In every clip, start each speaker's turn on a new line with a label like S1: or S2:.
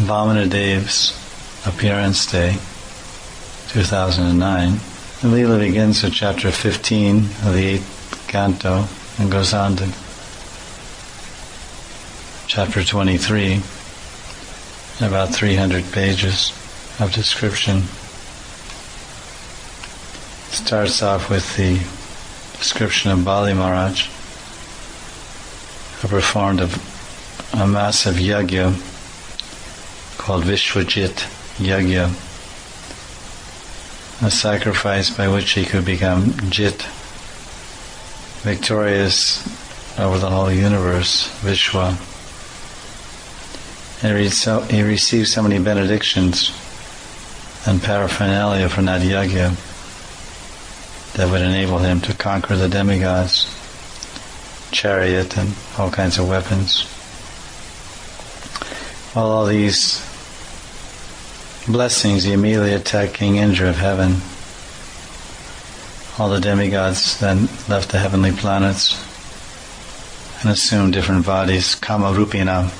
S1: Vamanadev's appearance day, 2009. The Leela begins with chapter 15 of the 8th canto and goes on to chapter 23, about 300 pages of description. Starts off with the description of Bali Maharaj, who performed a massive yagya called Vishwajit Yagya, a sacrifice by which he could become Jit, victorious over the whole universe, Vishwa. And he received so many benedictions and paraphernalia from that yagya that would enable him to conquer the demigods, chariot and all kinds of weapons. While all these blessings, he immediately attacked King Indra of heaven. All the demigods then left the heavenly planets and assumed different bodies. Kamarupinam.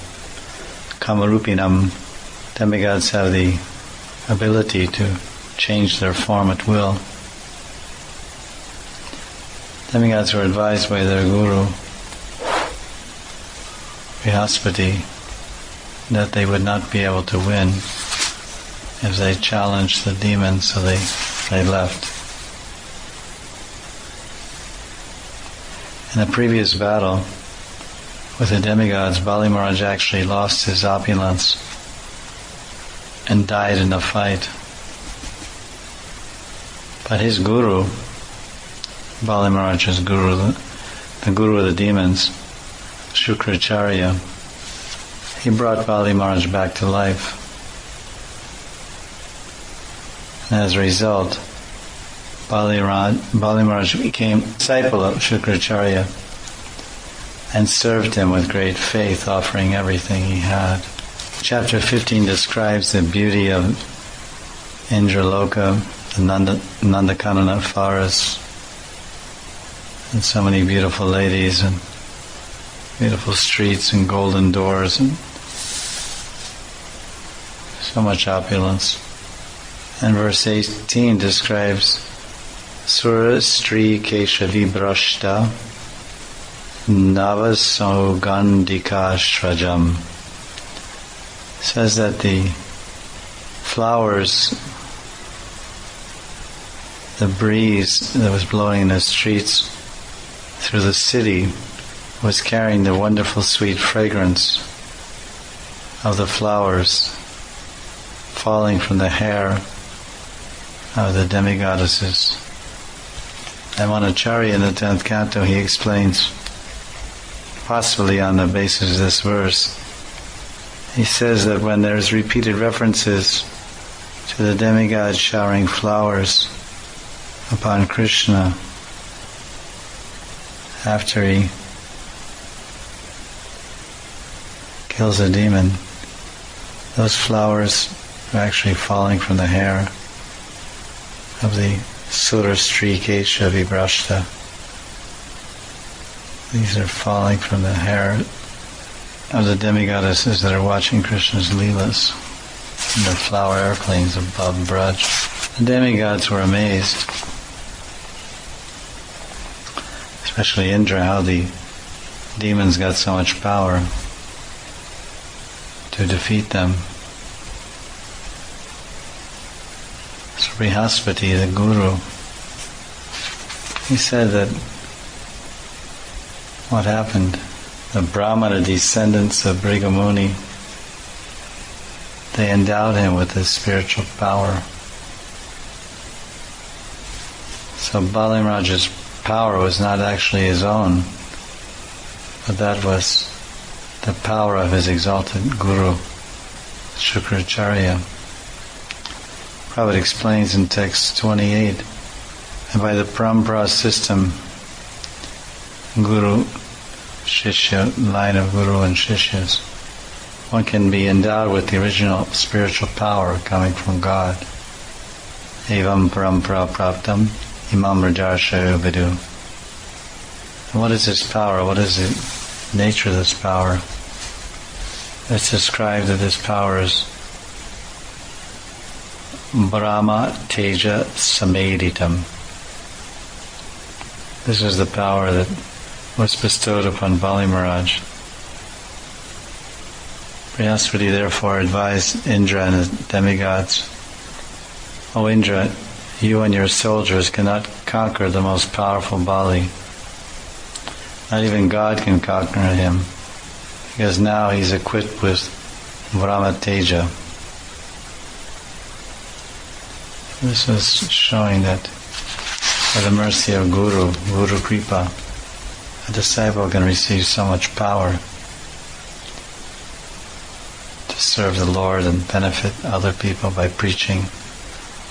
S1: Demigods have the ability to change their form at will. Demigods were advised by their guru, Brihaspati, that they would not be able to win if they challenged the demons, so they left. In a previous battle with the demigods, Bali Maharaj actually lost his opulence and died in the fight. But his guru, Bali Maharaj's guru, the guru of the demons, Shukracharya, he brought Bali Maharaj back to life. And as a result, Bali Maharaj became a disciple of Shukracharya and served him with great faith, offering everything he had. Chapter 15 describes the beauty of Indraloka, the Nandakanana forest, and so many beautiful ladies and beautiful streets and golden doors and so much opulence. And verse 18 describes Sura Stri Keshavi Brashta Navasogandhika Shrajam. Says that the flowers, the breeze that was blowing in the streets through the city was carrying the wonderful sweet fragrance of the flowers falling from the hair of the demigoddesses. And Manacharya in the 10th canto, he explains, possibly on the basis of this verse, he says that when there's repeated references to the demigod showering flowers upon Krishna after he kills a demon, those flowers are actually falling from the hair of the Sura Stri Kesha Vibrashta. These are falling from the hair of the demigoddesses that are watching Krishna's lilas in the flower airplanes above Braj. The demigods were amazed, especially Indra, how the demons got so much power to defeat them. So Brihaspati, the guru, he said that what happened, the Brahmana descendants of Brigamuni, they endowed him with this spiritual power. So Bali Maharaj's power was not actually his own, but that was the power of his exalted guru, Shukracharya. Prabhupada explains in text 28, and by the parampara system, Guru, Shishya, line of Guru and Shishyas, one can be endowed with the original spiritual power coming from God. Evam parampara praptam imam rajarshayo vidu. And what is this power? What is the nature of this power? It's described that this power is Brahma Teja Sameditam. This is the power that was bestowed upon Bali Maharaj. Brihaspati therefore advised Indra and his demigods, O Indra, you and your soldiers cannot conquer the most powerful Bali. Not even God can conquer him, because now he's equipped with Brahma Teja. This is showing that by the mercy of Guru Kripa, a disciple can receive so much power to serve the Lord and benefit other people by preaching,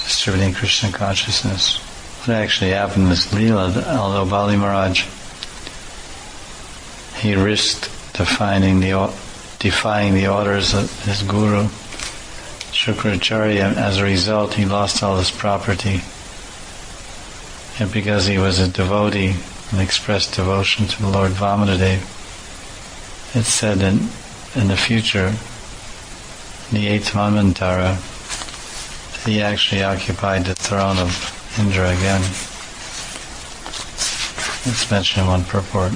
S1: distributing Krishna consciousness. What actually happened with Lila, although Bali Maharaj, he risked defying the orders of his guru, Shukracharya, and as a result he lost all his property. And because he was a devotee and expressed devotion to the Lord Vamanadev, it's said in the future, in the 8th Manvantara, he actually occupied the throne of Indra again. It's mentioned in one purport.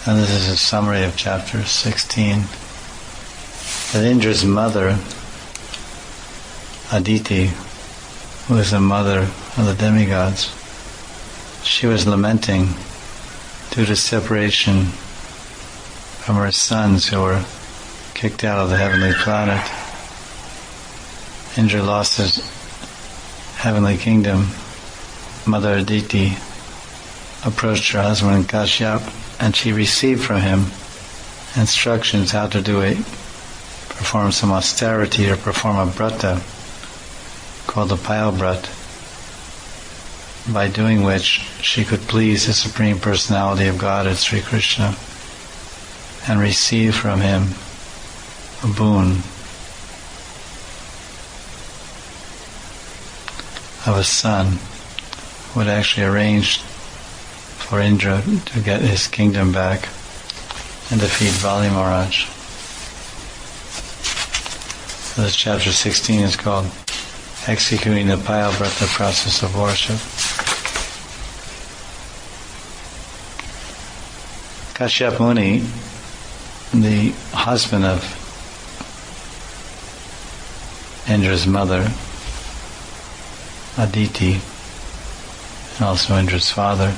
S1: And this is a summary of chapter 16. That Indra's mother, Aditi, who is the mother of the demigods, she was lamenting due to separation from her sons who were kicked out of the heavenly planet. Indra lost his heavenly kingdom. Mother Aditi approached her husband Kashyap, and she received from him instructions how to perform some austerity or perform a brata called the Payal Brat, by doing which she could please the Supreme Personality of Godhead, Sri Krishna, and receive from him a boon of a son who had actually arranged for Indra to get his kingdom back and defeat Bali Maharaj. So this chapter 16 is called Executing the Payal Brata Process of Worship. Kashyap Muni, the husband of Indra's mother, Aditi, and also Indra's father,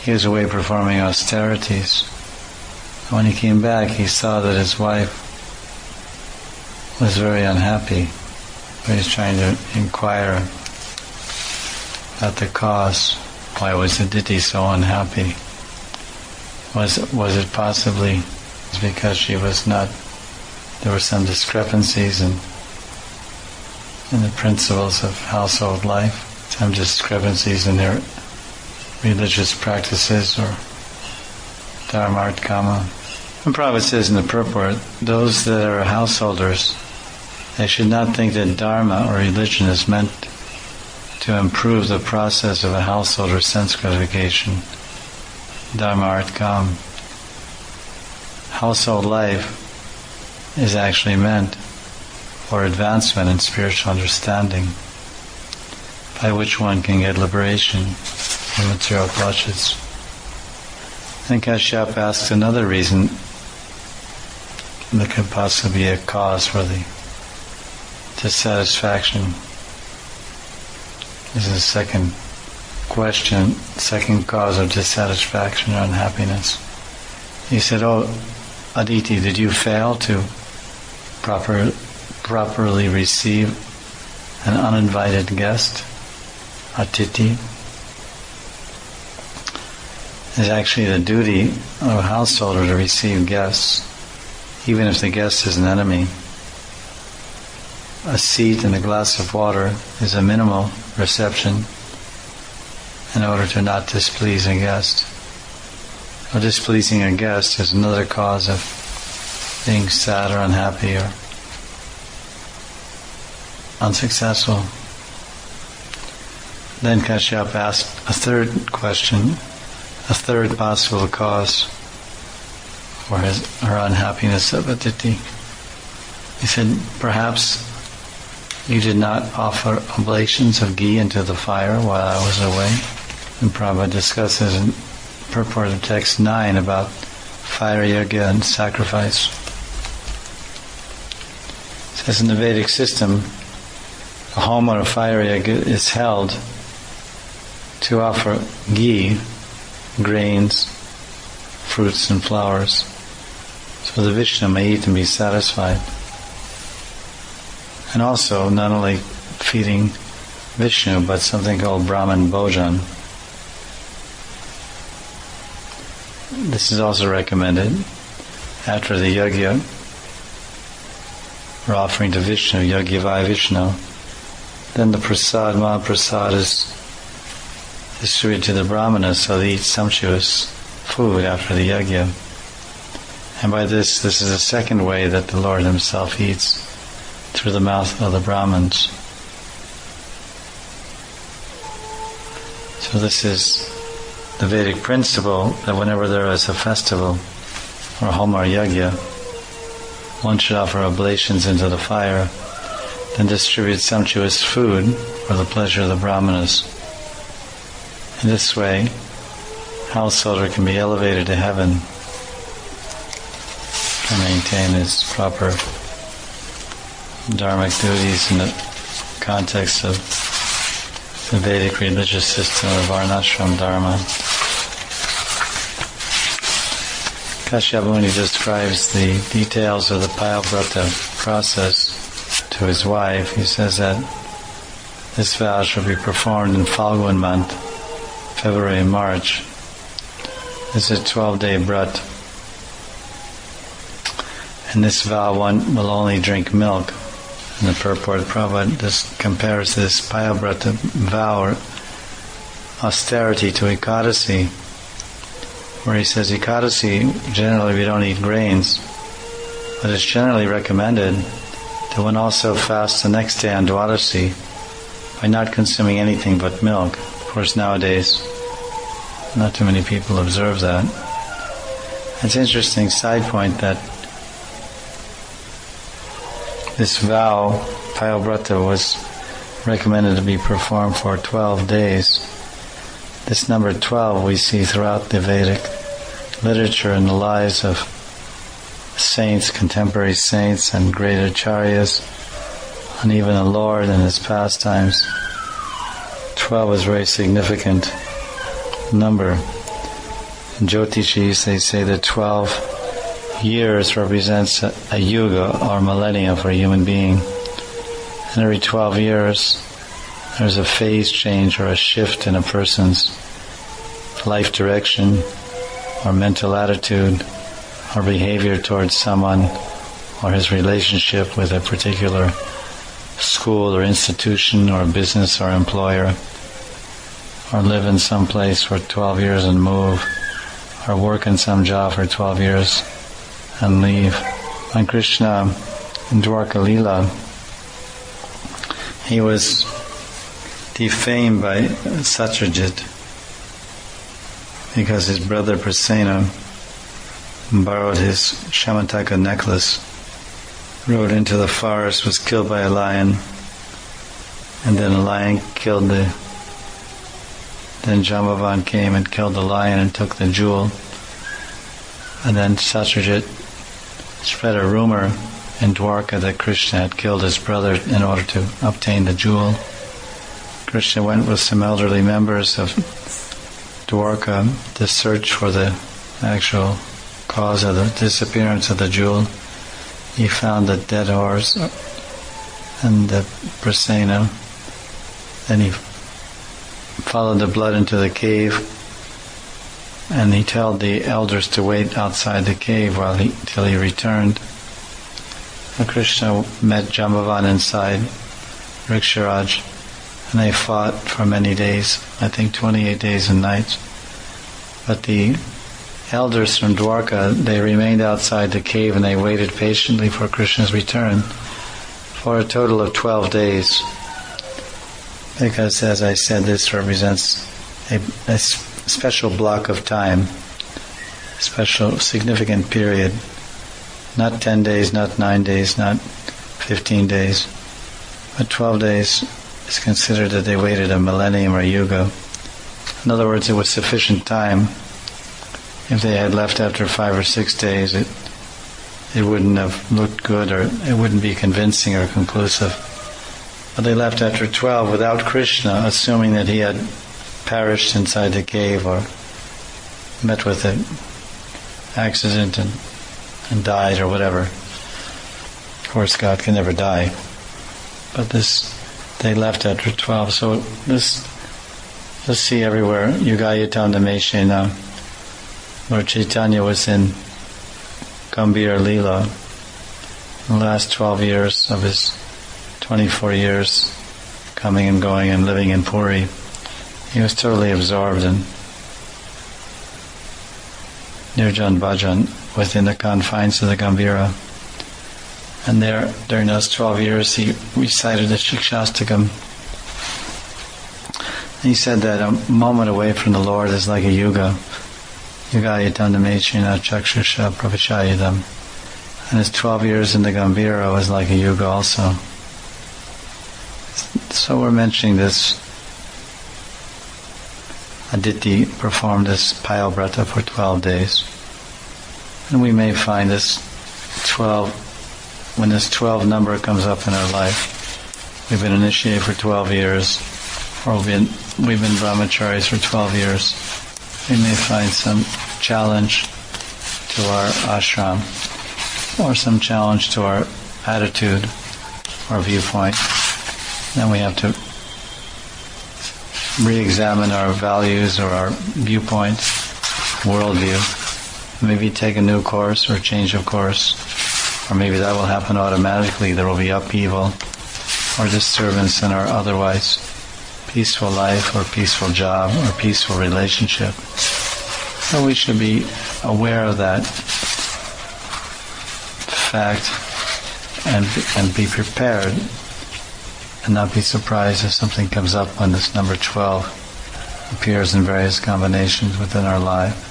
S1: he was away performing austerities. When he came back, he saw that his wife was very unhappy. He was trying to inquire about the cause. Why was Aditi so unhappy? Was it possibly because she was not, there were some discrepancies in the principles of household life, some discrepancies in their religious practices or dharmarth-kama. And Prabhupada says in the purport, those that are householders, they should not think that dharma or religion is meant to improve the process of a householder's sense gratification. Dharmarth-kam. Household life is actually meant for advancement in spiritual understanding, by which one can get liberation from material clutches. And Kashyap asks another reason that could possibly be a cause for the dissatisfaction. This is the second question, second cause of dissatisfaction or unhappiness. He said, "Oh, Aditi, did you fail to properly receive an uninvited guest, Atiti?" It's actually the duty of a householder to receive guests, even if the guest is an enemy. A seat and a glass of water is a minimal reception in order to not displease a guest. Or displeasing a guest is another cause of being sad or unhappy or unsuccessful. Then Kashyap asked a third question, a third possible cause for her unhappiness of Aditi. He said, perhaps you did not offer oblations of ghee into the fire while I was away. And Prabhupada discusses in purport of text 9 about fire yajna and sacrifice. It says in the Vedic system, a homa or fire yajna is held to offer ghee, grains, fruits and flowers, so the Vishnu may eat and be satisfied. And also, not only feeding Vishnu, but something called Brahman Bhojan. This is also recommended after the yajna, or offering to Vishnu, Yagyavai Vishnu. Then the prasad, Mahaprasad, is distributed to the brahmanas, so they eat sumptuous food after the yajna. And by this is the second way that the Lord Himself eats, through the mouth of the Brahmins. So this is the Vedic principle that whenever there is a festival or homa or yajna, one should offer oblations into the fire, then distribute sumptuous food for the pleasure of the Brahmanas. In this way, householder can be elevated to heaven and maintain his proper dharmic duties in the context of the Vedic religious system of Varnashram Dharma. Kashyap Muni describes the details of the Payavrata process to his wife. He says that this vow shall be performed in Phalgun month, February and March. This is a 12-day brat. In this vow one will only drink milk. In the purport, Prabhupada compares this Payavrata vow or austerity to Ekadasi, where he says Ekadasi, generally we don't eat grains, but it's generally recommended that one also fast the next day on Dwadasi by not consuming anything but milk. Of course, nowadays, not too many people observe that. It's an interesting side point that this vow, Payavrata, was recommended to be performed for 12 days. This number 12 we see throughout the Vedic literature in the lives of saints, contemporary saints and great acharyas, and even the Lord in His pastimes. 12 is a very significant number. In Jyotishis they say that 12 years represents a yuga or millennia for a human being. And every 12 years there's a phase change or a shift in a person's life direction or mental attitude or behavior towards someone or his relationship with a particular school or institution or business or employer, or live in some place for 12 years and move, or work in some job for 12 years and leave. When Krishna in Dwarka Lila, he was defamed by Satyajit because his brother Prasena borrowed his Shamataka necklace, rode into the forest, was killed by a lion, and then a lion killed then Jambavan came and killed the lion and took the jewel. And then Satyajit spread a rumor in Dwarka that Krishna had killed his brother in order to obtain the jewel. Krishna went with some elderly members of Dwarka to search for the actual cause of the disappearance of the jewel. He found the dead horse and the Prasena. Then he followed the blood into the cave, and he told the elders to wait outside the cave till he returned. And Krishna met Jambavan inside Riksharaj, and they fought for many days, I think 28 days and nights. But the elders from Dwarka, they remained outside the cave and they waited patiently for Krishna's return for a total of 12 days. Because, as I said, this represents a special block of time special, significant period. Not 10 days, not 9 days, not 15 days, but 12 days is considered that they waited a millennium or yuga. In other words, it was sufficient time. If they had left after 5 or 6 days, it wouldn't have looked good, or it wouldn't be convincing or conclusive. But they left after 12 without Krishna, assuming that he had perished inside the cave or met with an accident and died or whatever. Of course, God can never die. But they left after 12. So let's see everywhere. Yugayatanda Meshena. Lord Chaitanya was in Gambhira Lila. In the last 12 years of his 24 years coming and going and living in Puri, he was totally absorbed in Nirjan Bhajan within the confines of the Gambhira. And there, during those 12 years, he recited the Shikshastakam. He said that a moment away from the Lord is like a yuga. Yugayatanda Mechina Chakshusha Pravachayadam. And his 12 years in the Gambhira was like a yuga also. So we're mentioning this. Aditi performed this Payavrata for 12 days. And we may find this 12, when this 12 number comes up in our life, we've been initiated for 12 years, or we've been brahmacharis for 12 years, we may find some challenge to our ashram, or some challenge to our attitude or viewpoint. Then we have to re-examine our values or our viewpoint, worldview. Maybe take a new course or change of course, or maybe that will happen automatically. There will be upheaval or disturbance in our otherwise peaceful life or peaceful job or peaceful relationship. So we should be aware of that fact and be prepared and not be surprised if something comes up when this number 12 appears in various combinations within our life.